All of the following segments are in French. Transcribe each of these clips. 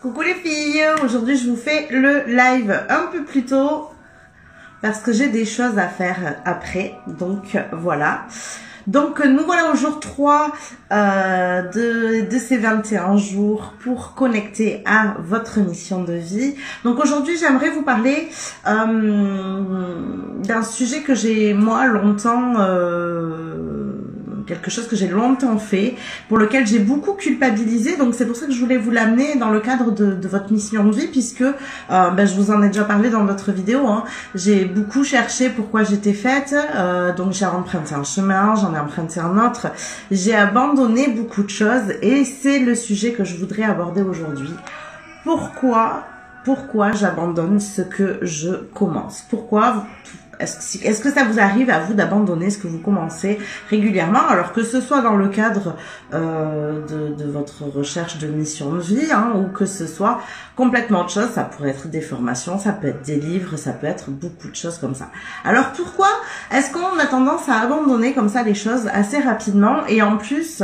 Coucou les filles, aujourd'hui je vous fais le live un peu plus tôt parce que j'ai des choses à faire après, donc voilà. Donc nous voilà au jour 3 de ces 21 jours pour connecter à votre mission de vie. Donc aujourd'hui j'aimerais vous parler d'un sujet que j'ai moi longtemps... quelque chose que j'ai longtemps fait, pour lequel j'ai beaucoup culpabilisé, donc c'est pour ça que je voulais vous l'amener dans le cadre de votre mission de vie, puisque je vous en ai déjà parlé dans d'autres vidéos, hein. J'ai beaucoup cherché pourquoi j'étais faite, donc j'ai emprunté un chemin, j'en ai emprunté un autre, j'ai abandonné beaucoup de choses, et c'est le sujet que je voudrais aborder aujourd'hui. Pourquoi j'abandonne ce que je commence? Pourquoi est-ce que ça vous arrive à vous d'abandonner ce que vous commencez régulièrement, alors que ce soit dans le cadre de votre recherche de mission de vie, hein, ou que ce soit complètement autre chose? Ça pourrait être des formations, ça peut être des livres, ça peut être beaucoup de choses comme ça. Alors pourquoi est-ce qu'on a tendance à abandonner comme ça les choses assez rapidement? Et en plus,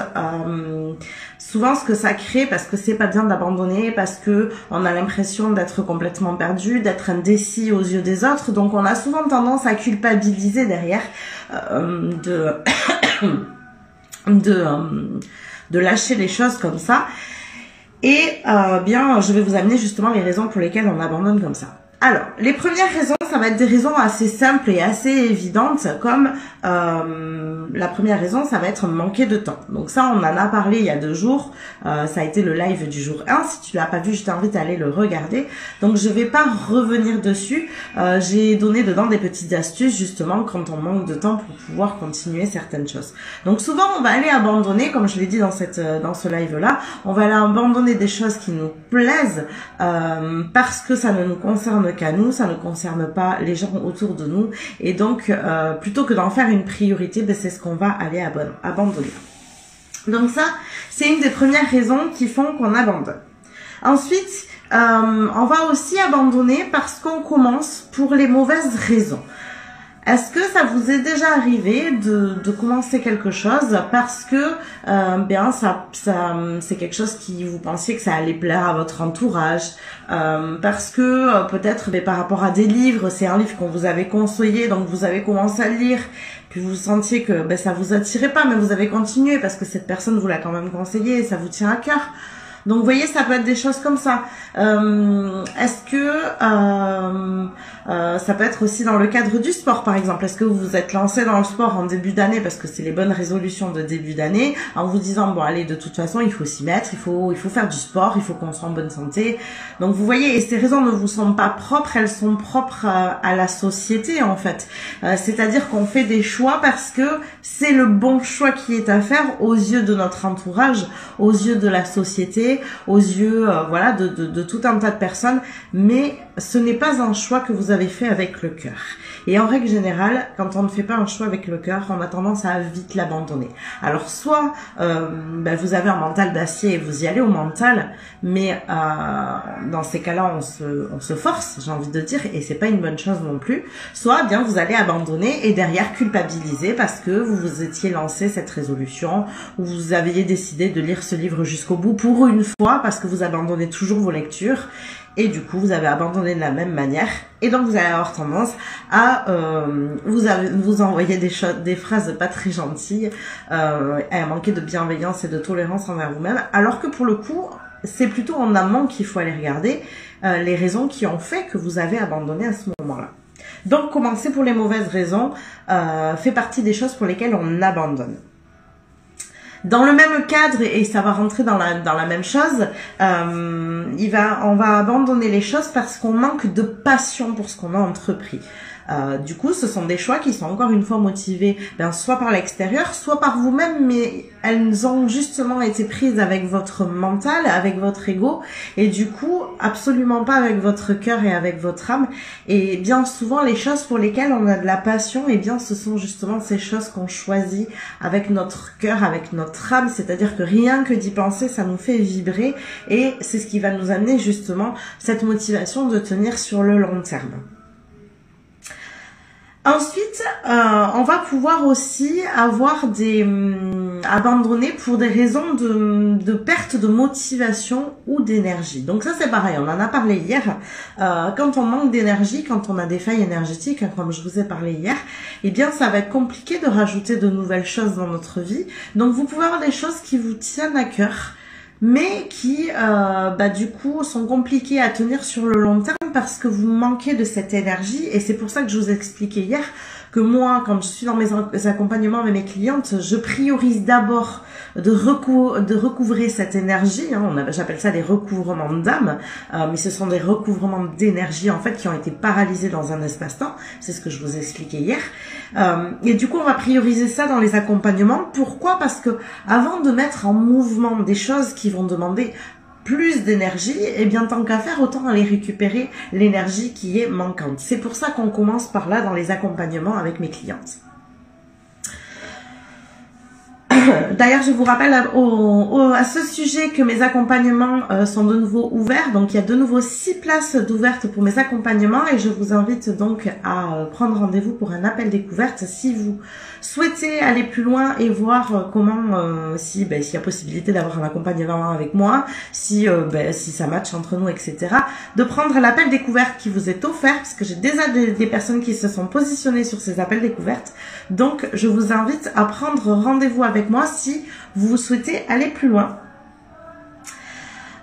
souvent ce que ça crée, parce que c'est pas bien d'abandonner, parce que on a l'impression d'être complètement perdu, d'être indécis aux yeux des autres, donc on a souvent tendance à culpabiliser derrière, de lâcher les choses comme ça. Et je vais vous amener justement les raisons pour lesquelles on abandonne comme ça. Alors, les premières raisons, ça va être des raisons assez simples et assez évidentes, comme la première raison, ça va être manquer de temps. Donc ça, on en a parlé il y a 2 jours, ça a été le live du jour 1, si tu l'as pas vu, je t'invite à aller le regarder. Donc je vais pas revenir dessus, j'ai donné dedans des petites astuces justement quand on manque de temps pour pouvoir continuer certaines choses. Donc souvent, on va aller abandonner, comme je l'ai dit dans ce live-là, on va aller abandonner des choses qui nous plaisent parce que ça ne nous concerne qu'à nous, ça ne concerne pas les gens autour de nous, et donc plutôt que d'en faire une priorité, c'est ce qu'on va aller abandonner. Donc ça, c'est une des premières raisons qui font qu'on abandonne. Ensuite, on va aussi abandonner parce qu'on commence pour les mauvaises raisons. Est-ce que ça vous est déjà arrivé de commencer quelque chose parce que c'est quelque chose qui vous pensiez que ça allait plaire à votre entourage, parce que peut-être par rapport à des livres, c'est un livre qu'on vous avait conseillé, donc vous avez commencé à le lire, puis vous sentiez que ça vous attirait pas, mais vous avez continué parce que cette personne vous l'a quand même conseillé et ça vous tient à cœur. Donc vous voyez, ça peut être des choses comme ça. Est-ce que ça peut être aussi dans le cadre du sport, par exemple? Est-ce que vous vous êtes lancé dans le sport en début d'année parce que c'est les bonnes résolutions de début d'année, en vous disant bon allez, de toute façon il faut s'y mettre, il faut faire du sport, il faut qu'on soit en bonne santé. Donc vous voyez, et ces raisons ne vous sont pas propres, elles sont propres à la société en fait. C'est-à-dire qu'on fait des choix parce que c'est le bon choix qui est à faire aux yeux de notre entourage, aux yeux de la société, aux yeux de tout un tas de personnes, mais ce n'est pas un choix que vous avez fait avec le cœur. Et en règle générale, quand on ne fait pas un choix avec le cœur, on a tendance à vite l'abandonner. Alors soit vous avez un mental d'acier et vous y allez au mental, mais dans ces cas-là on se force, j'ai envie de dire, et c'est pas une bonne chose non plus. Soit bien vous allez abandonner et derrière culpabiliser parce que vous vous étiez lancé cette résolution, ou vous aviez décidé de lire ce livre jusqu'au bout pour une fois parce que vous abandonnez toujours vos lectures. Et du coup, vous avez abandonné de la même manière. Et donc, vous allez avoir tendance à vous envoyer des phrases pas très gentilles, à manquer de bienveillance et de tolérance envers vous-même. Alors que pour le coup, c'est plutôt en amont qu'il faut aller regarder les raisons qui ont fait que vous avez abandonné à ce moment-là. Donc, commencer pour les mauvaises raisons fait partie des choses pour lesquelles on abandonne. Dans le même cadre, et ça va rentrer dans la même chose, on va abandonner les choses parce qu'on manque de passion pour ce qu'on a entrepris. Du coup, ce sont des choix qui sont encore une fois motivés soit par l'extérieur, soit par vous-même, mais elles ont justement été prises avec votre mental, avec votre ego, et du coup, absolument pas avec votre cœur et avec votre âme. Et bien souvent, les choses pour lesquelles on a de la passion, ce sont justement ces choses qu'on choisit avec notre cœur, avec notre âme, c'est-à-dire que rien que d'y penser, ça nous fait vibrer, et c'est ce qui va nous amener justement cette motivation de tenir sur le long terme. Ensuite, on va pouvoir aussi avoir des abandonner pour des raisons de perte de motivation ou d'énergie. Donc ça c'est pareil, on en a parlé hier. Quand on manque d'énergie, quand on a des failles énergétiques, hein, comme je vous ai parlé hier, eh bien ça va être compliqué de rajouter de nouvelles choses dans notre vie. Donc vous pouvez avoir des choses qui vous tiennent à cœur, mais qui du coup sont compliquées à tenir sur le long terme parce que vous manquez de cette énergie. Et c'est pour ça que je vous ai expliqué hier que moi, quand je suis dans mes accompagnements avec mes clientes, je priorise d'abord de recouvrer cette énergie, hein, j'appelle ça des recouvrements d'âme, mais ce sont des recouvrements d'énergie en fait qui ont été paralysés dans un espace-temps, c'est ce que je vous ai expliqué hier, et du coup on va prioriser ça dans les accompagnements. Pourquoi? Parce que avant de mettre en mouvement des choses qui vont demander plus d'énergie, et bien tant qu'à faire, autant aller récupérer l'énergie qui est manquante. C'est pour ça qu'on commence par là dans les accompagnements avec mes clientes. D'ailleurs, je vous rappelle à ce sujet que mes accompagnements sont de nouveau ouverts. Donc, il y a de nouveau 6 places d'ouvertes pour mes accompagnements et je vous invite donc à prendre rendez-vous pour un appel découverte si vous souhaitez aller plus loin et voir comment, s'il y a possibilité d'avoir un accompagnement avec moi, si ça match entre nous, etc. De prendre l'appel découverte qui vous est offert, parce que j'ai déjà des personnes qui se sont positionnées sur ces appels découvertes. Donc, je vous invite à prendre rendez-vous avec moi si vous souhaitez aller plus loin.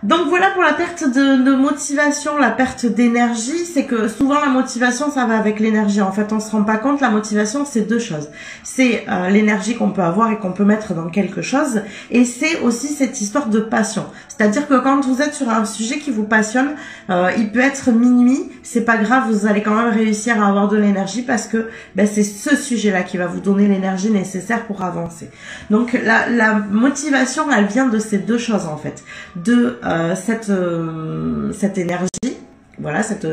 Donc voilà pour la perte de motivation, la perte d'énergie. C'est que souvent la motivation ça va avec l'énergie. En fait on se rend pas compte, la motivation c'est deux choses. C'est l'énergie qu'on peut avoir et qu'on peut mettre dans quelque chose, et c'est aussi cette histoire de passion. C'est-à-dire que quand vous êtes sur un sujet qui vous passionne, il peut être minuit, c'est pas grave, vous allez quand même réussir à avoir de l'énergie parce que c'est ce sujet-là qui va vous donner l'énergie nécessaire pour avancer. Donc la motivation elle vient de ces deux choses en fait, de cette énergie, voilà, cette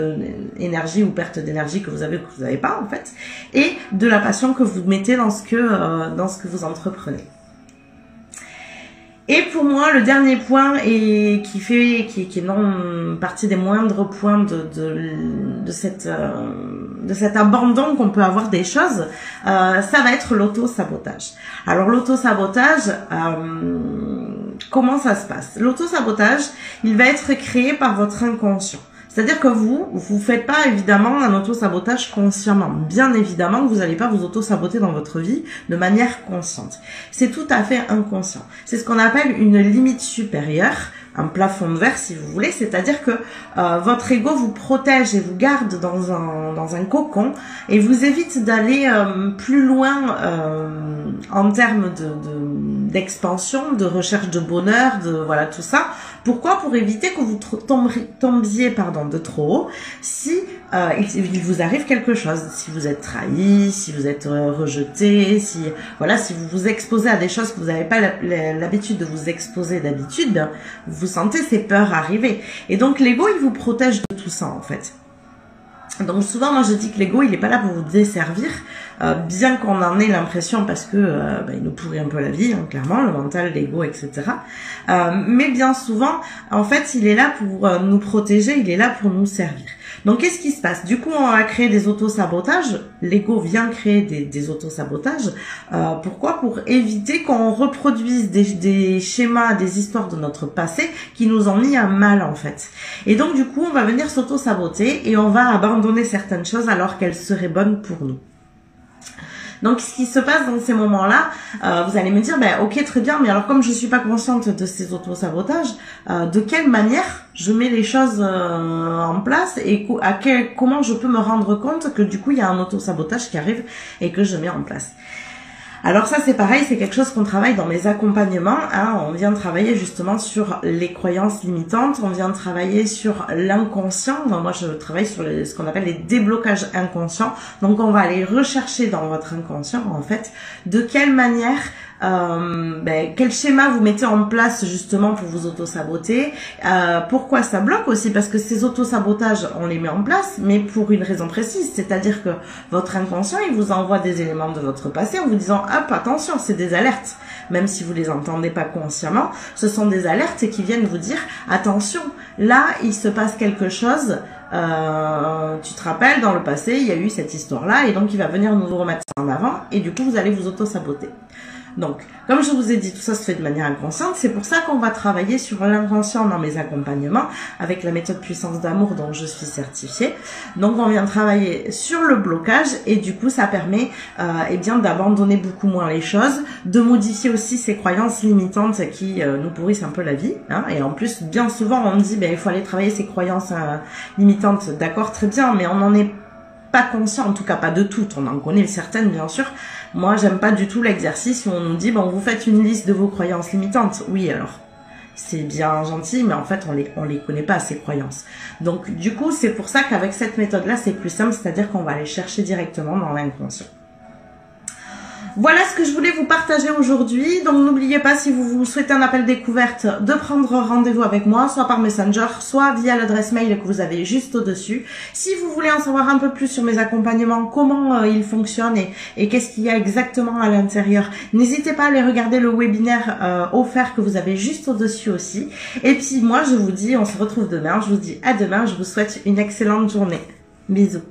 énergie ou perte d'énergie que vous avez ou que vous n'avez pas en fait, et de la passion que vous mettez dans ce que vous entreprenez. Et pour moi, le dernier point et qui est non partie des moindres points de cet abandon qu'on peut avoir des choses, ça va être l'auto-sabotage. Alors l'auto-sabotage, comment ça se passe? L'auto-sabotage, il va être créé par votre inconscient. C'est-à-dire que vous faites pas évidemment un auto-sabotage consciemment. Bien évidemment que vous n'allez pas vous auto-saboter dans votre vie de manière consciente. C'est tout à fait inconscient. C'est ce qu'on appelle une limite supérieure, un plafond de verre si vous voulez. C'est-à-dire que votre ego vous protège et vous garde dans un cocon et vous évite d'aller plus loin en termes d'expansion, de recherche de bonheur, voilà tout ça. Pourquoi? Pour éviter que vous tombiez de trop haut si il vous arrive quelque chose, si vous êtes trahi, si vous êtes rejeté, si vous vous exposez à des choses que vous n'avez pas l'habitude de vous exposer d'habitude, vous sentez ces peurs arriver. Et donc l'ego il vous protège de tout ça en fait. Donc souvent moi je dis que l'ego il est pas là pour vous desservir, bien qu'on en ait l'impression parce que il nous pourrit un peu la vie, hein, clairement, le mental, l'ego, etc. Mais bien souvent en fait il est là pour nous protéger, il est là pour nous servir. Donc qu'est-ce qui se passe? Du coup on va créer des auto-sabotages, l'ego vient créer des auto-sabotages. Pourquoi? Pour éviter qu'on reproduise des schémas, des histoires de notre passé qui nous ont mis à mal en fait. Et donc du coup on va venir s'auto-saboter et on va abandonner certaines choses alors qu'elles seraient bonnes pour nous. Donc, ce qui se passe dans ces moments-là, vous allez me dire, ok, très bien, mais alors comme je suis pas consciente de ces auto-sabotages, de quelle manière je mets les choses en place et comment je peux me rendre compte que du coup, il y a un auto-sabotage qui arrive et que je mets en place. Alors ça c'est pareil, c'est quelque chose qu'on travaille dans mes accompagnements, hein. On vient travailler justement sur les croyances limitantes, on vient travailler sur l'inconscient. Moi je travaille sur ce qu'on appelle les déblocages inconscients. Donc on va aller rechercher dans votre inconscient en fait de quelle manière quel schéma vous mettez en place justement pour vous auto-saboter, pourquoi ça bloque aussi, parce que ces auto-sabotages on les met en place mais pour une raison précise, c'est-à-dire que votre inconscient il vous envoie des éléments de votre passé en vous disant hop attention, c'est des alertes, même si vous les entendez pas consciemment, ce sont des alertes qui viennent vous dire attention, là il se passe quelque chose tu te rappelles, dans le passé, il y a eu cette histoire-là, et donc il va venir nous remettre ça en avant, et du coup, vous allez vous auto-saboter. Donc, comme je vous ai dit, tout ça se fait de manière inconsciente. C'est pour ça qu'on va travailler sur l'inconscient dans mes accompagnements avec la méthode puissance d'amour dont je suis certifiée. Donc, on vient travailler sur le blocage et du coup, ça permet eh bien d'abandonner beaucoup moins les choses, de modifier aussi ces croyances limitantes qui nous pourrissent un peu la vie. Hein. Et en plus, bien souvent, on me dit, ben, il faut aller travailler ces croyances limitantes. D'accord, très bien, mais on n'en est pas conscient, en tout cas pas de toutes, on en connaît certaines bien sûr. Moi j'aime pas du tout l'exercice où on nous dit bon vous faites une liste de vos croyances limitantes. Oui alors, c'est bien gentil mais en fait on les connaît pas ces croyances. Donc du coup c'est pour ça qu'avec cette méthode là c'est plus simple, c'est-à-dire qu'on va aller chercher directement dans l'inconscient. Voilà ce que je voulais vous partager aujourd'hui. Donc n'oubliez pas, si vous souhaitez un appel découverte, de prendre rendez-vous avec moi, soit par Messenger, soit via l'adresse mail que vous avez juste au-dessus. Si vous voulez en savoir un peu plus sur mes accompagnements, comment ils fonctionnent et qu'est-ce qu'il y a exactement à l'intérieur, n'hésitez pas à aller regarder le webinaire offert que vous avez juste au-dessus aussi. Et puis moi je vous dis, on se retrouve demain. Je vous dis à demain, je vous souhaite une excellente journée. Bisous.